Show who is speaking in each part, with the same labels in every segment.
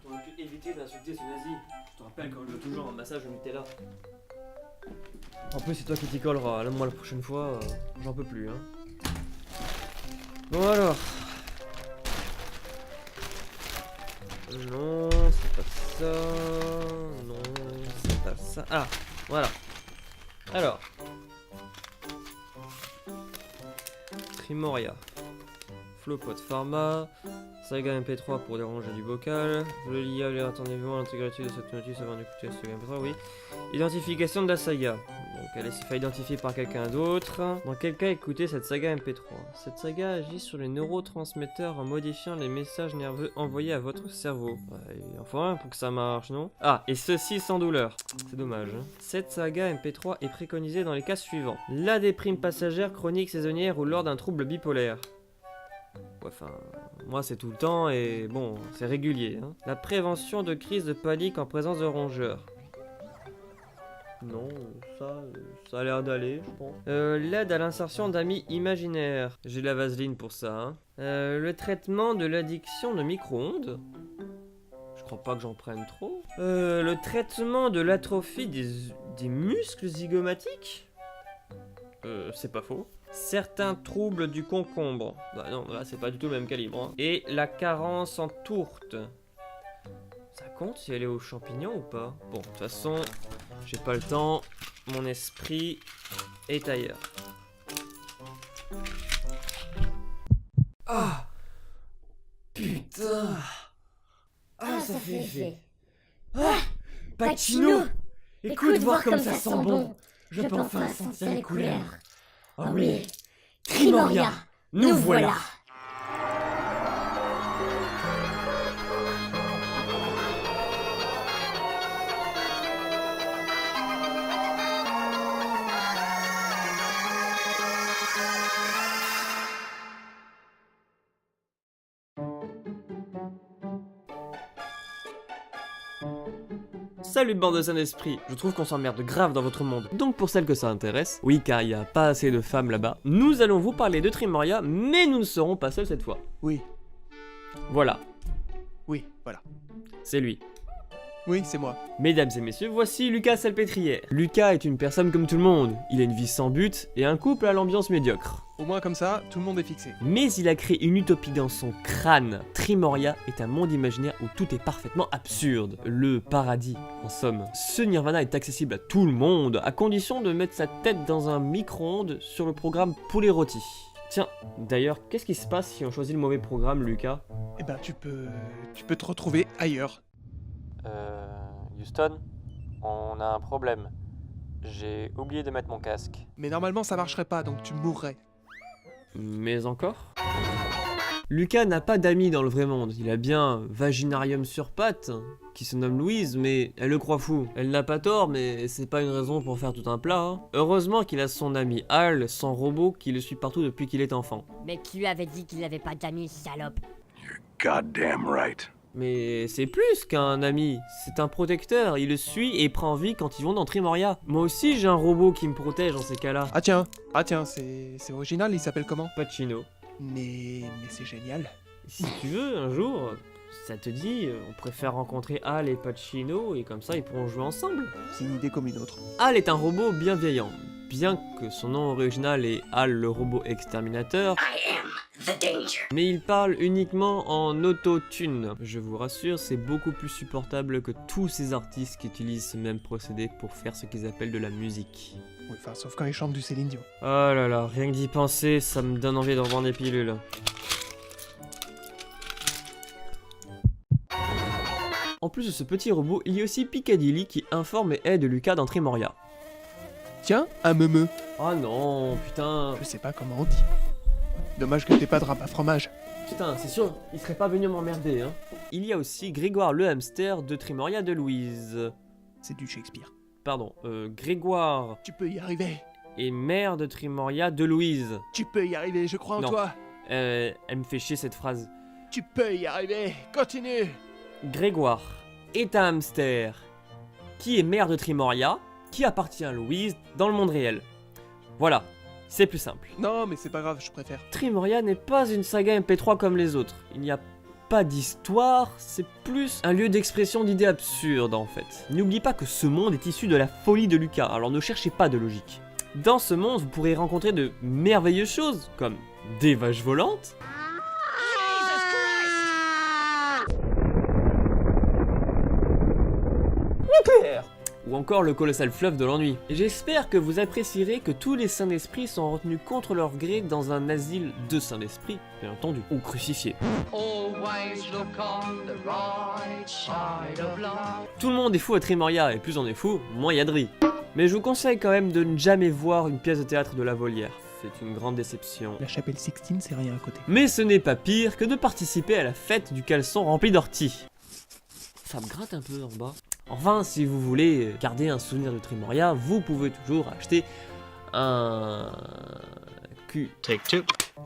Speaker 1: T'aurais pu éviter d'insulter ce nazi. Je te rappelle qu'on veut toujours un massage au Nutella. En plus, c'est toi qui t'y colleras. Là, moi, la prochaine fois, j'en peux plus. Hein. Bon, alors. Non, c'est pas ça. Non, c'est pas ça. Ah, voilà. Alors. Trimoria. Flowpot Pharma. Saga MP3 pour déranger du bocal. Le liable et attentivement l'intégralité de cette notice avant d'écouter la Saga MP3, oui. Identification de la saga. Donc elle est identifiée par quelqu'un d'autre. Dans quel cas écouter cette saga MP3? Cette saga agit sur les neurotransmetteurs en modifiant les messages nerveux envoyés à votre cerveau. Il en faut un pour que ça marche, non? Ah, et ceci sans douleur. C'est dommage. Hein. Cette saga MP3 est préconisée dans les cas suivants. La déprime passagère, chronique, saisonnière ou lors d'un trouble bipolaire. Ouais, enfin, moi c'est tout le temps et bon, c'est régulier. Hein. La prévention de crise de panique en présence de rongeurs. Non, ça a l'air d'aller, je pense. L'aide à l'insertion d'amis imaginaires. J'ai de la vaseline pour ça. Hein. Le traitement de l'addiction de micro-ondes. Je crois pas que j'en prenne trop. Le traitement de l'atrophie des muscles zygomatiques. C'est pas faux. Certains troubles du concombre. Bah non, là c'est pas du tout le même calibre. Hein. Et la carence en tourte. Ça compte si elle est aux champignons ou pas? Bon, de toute façon, j'ai pas le temps. Mon esprit est ailleurs. Ah! Putain! Ah, ça fait effet. Ah! Pacino! Écoute, voir comme ça sent bon. Je peux enfin sentir les couleurs. Oh oui, Trimoria, nous voilà. Salut bande de saint esprit, je trouve qu'on s'emmerde grave dans votre monde. Donc pour celles que ça intéresse, oui car il n'y a pas assez de femmes là-bas, nous allons vous parler de Trimoria, mais nous ne serons pas seuls cette fois.
Speaker 2: Oui.
Speaker 1: Voilà.
Speaker 2: Oui, voilà.
Speaker 1: C'est lui.
Speaker 2: Oui, c'est moi.
Speaker 1: Mesdames et messieurs, voici Lucas Salpêtrière. Lucas est une personne comme tout le monde, il a une vie sans but et un couple à l'ambiance médiocre.
Speaker 2: Au moins comme ça, tout le monde est fixé.
Speaker 1: Mais il a créé une utopie dans son crâne. Trimoria est un monde imaginaire où tout est parfaitement absurde. Le paradis, en somme. Ce nirvana est accessible à tout le monde, à condition de mettre sa tête dans un micro-ondes sur le programme Poulet Rôti. Tiens, d'ailleurs, qu'est-ce qui se passe si on choisit le mauvais programme, Lucas?
Speaker 2: Eh ben, tu peux te retrouver ailleurs.
Speaker 1: Houston, on a un problème. J'ai oublié de mettre mon casque.
Speaker 2: Mais normalement, ça marcherait pas, donc tu mourrais.
Speaker 1: Mais encore? Lucas n'a pas d'amis dans le vrai monde. Il a bien Vaginarium sur pattes, qui se nomme Louise, mais elle le croit fou. Elle n'a pas tort, mais c'est pas une raison pour faire tout un plat. Hein. Heureusement qu'il a son ami Hal, son robot, qui le suit partout depuis qu'il est enfant.
Speaker 3: Mais qui lui avait dit qu'il n'avait pas d'amis, salope?
Speaker 4: You're goddamn right.
Speaker 1: Mais c'est plus qu'un ami, c'est un protecteur, il le suit et prend vie quand ils vont dans Trimoria. Moi aussi j'ai un robot qui me protège dans ces cas-là.
Speaker 2: Ah tiens, c'est original, il s'appelle comment?
Speaker 1: Pacino.
Speaker 2: Mais c'est génial.
Speaker 1: Si tu veux, un jour, ça te dit, on préfère rencontrer Hal et Pacino et comme ça ils pourront jouer ensemble.
Speaker 2: C'est une idée comme une autre.
Speaker 1: Hal est un robot bienveillant, bien que son nom original est Hal le robot exterminateur. Mais il parle uniquement en autotune. Je vous rassure, c'est beaucoup plus supportable que tous ces artistes qui utilisent ce même procédé pour faire ce qu'ils appellent de la musique.
Speaker 2: Oui, enfin, sauf quand il chante du Céline Dion.
Speaker 1: Oh là là, rien que d'y penser, ça me donne envie de revendre des pilules. En plus de ce petit robot, il y a aussi Piccadilly qui informe et aide Lucas dans Trimoria.
Speaker 2: Tiens, un meumeu.
Speaker 1: Oh non, putain.
Speaker 2: Je sais pas comment on dit. Dommage que t'aies pas de rap à fromage.
Speaker 1: Putain, c'est sûr, il serait pas venu m'emmerder, hein. Il y a aussi Grégoire le hamster de Trimoria de Louise.
Speaker 2: C'est du Shakespeare.
Speaker 1: Pardon, Grégoire
Speaker 2: Tu peux y arriver.
Speaker 1: est maire de Trimoria de Louise.
Speaker 2: Tu peux y arriver, je crois en
Speaker 1: Non.
Speaker 2: toi.
Speaker 1: Elle me fait chier cette phrase.
Speaker 2: Tu peux y arriver, continue.
Speaker 1: Grégoire est un hamster qui est maire de Trimoria, qui appartient à Louise dans le monde réel. Voilà. c'est plus simple.
Speaker 2: Non, mais c'est pas grave, je préfère.
Speaker 1: Trimoria n'est pas une saga MP3 comme les autres. Il n'y a pas d'histoire, c'est plus un lieu d'expression d'idées absurdes en fait. N'oublie pas que ce monde est issu de la folie de Lucas, alors ne cherchez pas de logique. Dans ce monde, vous pourrez rencontrer de merveilleuses choses, comme des vaches volantes, ou encore le colossal fleuve de l'ennui. Et j'espère que vous apprécierez que tous les saints d'esprit sont retenus contre leur gré dans un asile de saints d'esprit, bien entendu, ou crucifiés.
Speaker 5: Always look on the right side of life.
Speaker 1: Tout le monde est fou à Trimoria, et plus on est fou, moins il y a de riz. Mais je vous conseille quand même de ne jamais voir une pièce de théâtre de la Volière. C'est une grande déception.
Speaker 2: La chapelle Sixtine, c'est rien à côté.
Speaker 1: Mais ce n'est pas pire que de participer à la fête du caleçon rempli d'orties. Ça me gratte un peu en bas. Enfin, si vous voulez garder un souvenir de Trimoria, vous pouvez toujours acheter un...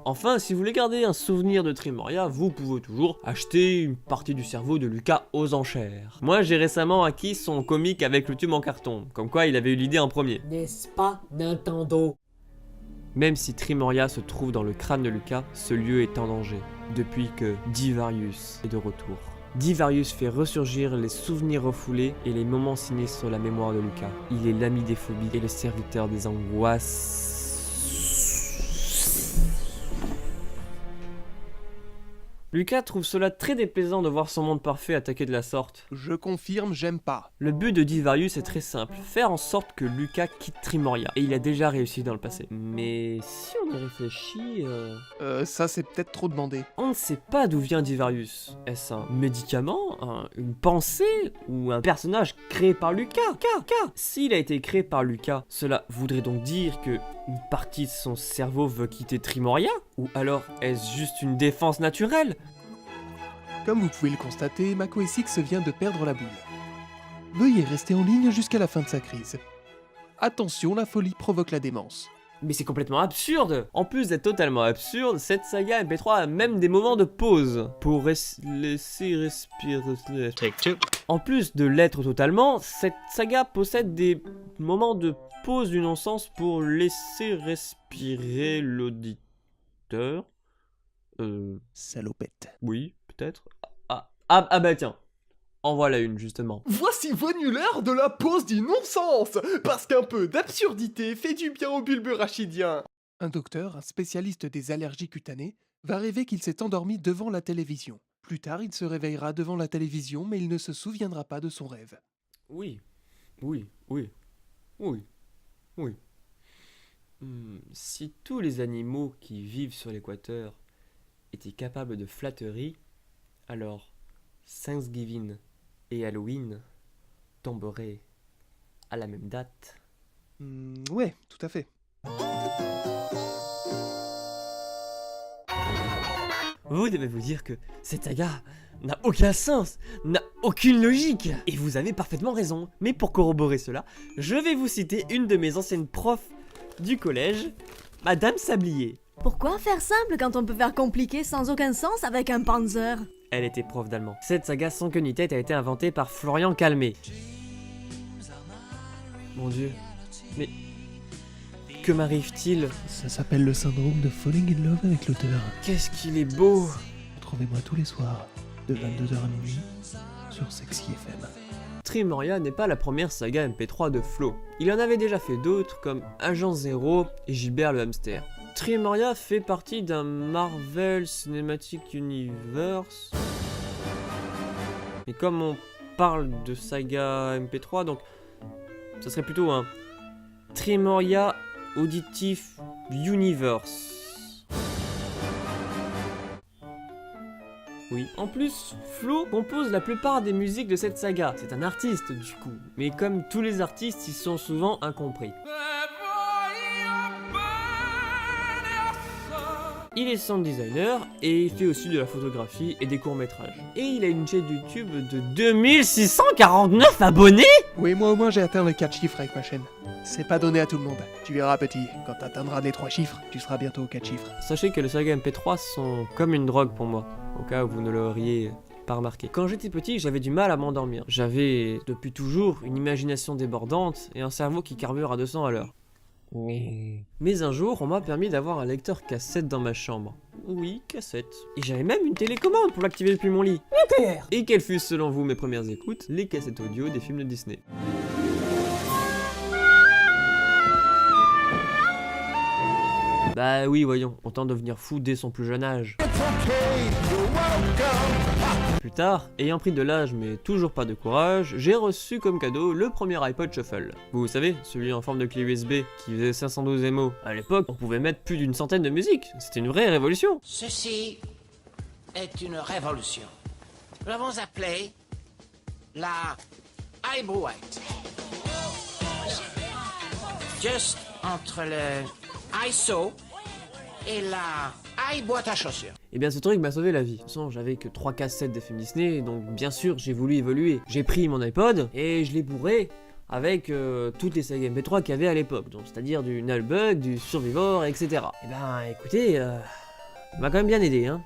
Speaker 1: Enfin, si vous voulez garder un souvenir de Trimoria, vous pouvez toujours acheter une partie du cerveau de Lucas aux enchères. Moi, j'ai récemment acquis son comic avec le tube en carton, comme quoi il avait eu l'idée en premier.
Speaker 6: N'est-ce pas, Nintendo?
Speaker 1: Même si Trimoria se trouve dans le crâne de Lucas, ce lieu est en danger, depuis que Divarius est de retour. Divarius fait ressurgir les souvenirs refoulés et les moments sinistres sur la mémoire de Lucas. Il est l'ami des phobies et le serviteur des angoisses. Lucas trouve cela très déplaisant de voir son monde parfait attaqué de la sorte.
Speaker 2: Je confirme, j'aime pas.
Speaker 1: Le but de Divarius est très simple, faire en sorte que Lucas quitte Trimoria, et il a déjà réussi dans le passé. Mais si on y réfléchit...
Speaker 2: Ça c'est peut-être trop demandé.
Speaker 1: On ne sait pas d'où vient Divarius. Est-ce un médicament, une pensée, ou un personnage créé par Lucas? S'il a été créé par Lucas, cela voudrait donc dire que une partie de son cerveau veut quitter Trimoria? Ou alors est-ce juste une défense naturelle?
Speaker 2: Comme vous pouvez le constater, Mako Six vient de perdre la boule. Veuillez rester en ligne jusqu'à la fin de sa crise. Attention, la folie provoque la démence.
Speaker 1: Mais c'est complètement absurde! En plus d'être totalement absurde, cette saga MP3 a même des moments de pause pour laisser respirer. En plus de l'être totalement, cette saga possède des moments de pause du non-sens pour laisser respirer l'auditeur.
Speaker 2: Salopette.
Speaker 1: Oui, peut-être. Ah bah tiens, en voilà une justement.
Speaker 7: Voici venu l'heure de la pause du non-sens, parce qu'un peu d'absurdité fait du bien au bulbe rachidien.
Speaker 2: Un docteur, un spécialiste des allergies cutanées, va rêver qu'il s'est endormi devant la télévision. Plus tard, il se réveillera devant la télévision, mais il ne se souviendra pas de son rêve.
Speaker 1: Oui. Si tous les animaux qui vivent sur l'équateur étaient capables de flatterie, alors Thanksgiving et Halloween tomberaient à la même date.
Speaker 2: Ouais, tout à fait.
Speaker 1: Vous devez vous dire que cette saga n'a aucun sens, n'a aucune logique. Et vous avez parfaitement raison. Mais pour corroborer cela, je vais vous citer une de mes anciennes profs du collège, Madame Sablier.
Speaker 8: Pourquoi faire simple quand on peut faire compliqué sans aucun sens avec un Panzer?
Speaker 1: Elle était prof d'allemand. Cette saga sans queue ni tête a été inventée par Florian Calmet. Mon Dieu, mais que m'arrive-t-il?
Speaker 2: Ça s'appelle le syndrome de falling in love avec l'auteur.
Speaker 1: Qu'est-ce qu'il est beau!
Speaker 2: Retrouvez-moi tous les soirs, de 22h à minuit, sur Sexy FM.
Speaker 1: Trimoria n'est pas la première saga MP3 de Flo. Il en avait déjà fait d'autres comme Agent Zero et Gilbert le hamster. Trimoria fait partie d'un Marvel Cinematic Universe. Et comme on parle de saga MP3, donc ça serait plutôt un Trimoria Auditive Universe. Oui. En plus, Flo compose la plupart des musiques de cette saga. C'est un artiste du coup. Mais comme tous les artistes, ils sont souvent incompris. Il est sound designer et il fait aussi de la photographie et des courts-métrages. Et il a une chaîne YouTube de 2649 abonnés!
Speaker 2: Oui, moi au moins j'ai atteint les 4 chiffres avec ma chaîne. C'est pas donné à tout le monde. Tu verras petit, quand t'atteindras les 3 chiffres, tu seras bientôt aux 4 chiffres.
Speaker 1: Sachez que les sagas MP3 sont comme une drogue pour moi, au cas où vous ne l'auriez pas remarqué. Quand j'étais petit, j'avais du mal à m'endormir. J'avais, depuis toujours, une imagination débordante et un cerveau qui carbure à 200 à l'heure. Mais un jour, on m'a permis d'avoir un lecteur cassette dans ma chambre. Oui, cassette. Et j'avais même une télécommande pour l'activer depuis mon lit. Et quelles furent selon vous mes premières écoutes? Les cassettes audio des films de Disney. Bah oui, voyons, on tente de devenir fou dès son plus jeune âge. Plus tard, ayant pris de l'âge mais toujours pas de courage, j'ai reçu comme cadeau le premier iPod Shuffle. Vous savez, celui en forme de clé USB qui faisait 512 MO. À l'époque, on pouvait mettre plus d'une centaine de musiques. C'était une vraie révolution.
Speaker 9: Ceci est une révolution. Nous l'avons appelée la iBrouette. Juste entre le ISO et la iBoîte à chaussures.
Speaker 1: Et bien ce truc m'a sauvé la vie. De toute façon, j'avais que 3 cassettes de films Disney, donc bien sûr j'ai voulu évoluer. J'ai pris mon iPod et je l'ai bourré avec toutes les sagas MP3 qu'il y avait à l'époque. Donc c'est-à-dire du Nullbug, du Survivor, etc. Et ben écoutez, m'a quand même bien aidé, hein.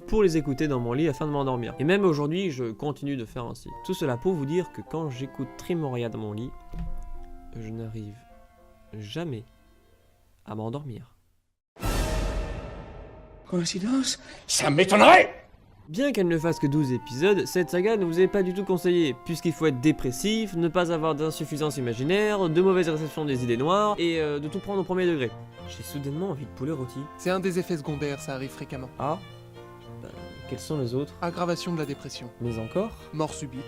Speaker 1: Pour les écouter dans mon lit afin de m'endormir. Et même aujourd'hui, je continue de faire ainsi. Tout cela pour vous dire que quand j'écoute Trimoria dans mon lit, je n'arrive jamais à m'endormir.
Speaker 4: Coïncidence? Ça m'étonnerait!
Speaker 1: Bien qu'elle ne fasse que 12 épisodes, cette saga ne vous est pas du tout conseillée, puisqu'il faut être dépressif, ne pas avoir d'insuffisance imaginaire, de mauvaise réception des idées noires, et de tout prendre au premier degré. J'ai soudainement envie de poulet rôti.
Speaker 2: C'est un des effets secondaires, ça arrive fréquemment.
Speaker 1: Ah? Quels sont les autres?
Speaker 2: Aggravation de la dépression.
Speaker 1: Mais encore?
Speaker 2: Mort subite.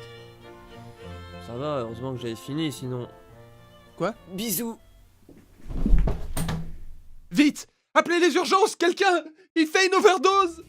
Speaker 1: Ça va, heureusement que j'avais fini, sinon...
Speaker 2: Quoi?
Speaker 1: Bisous!
Speaker 2: Vite! Appelez les urgences, quelqu'un! Il fait une overdose!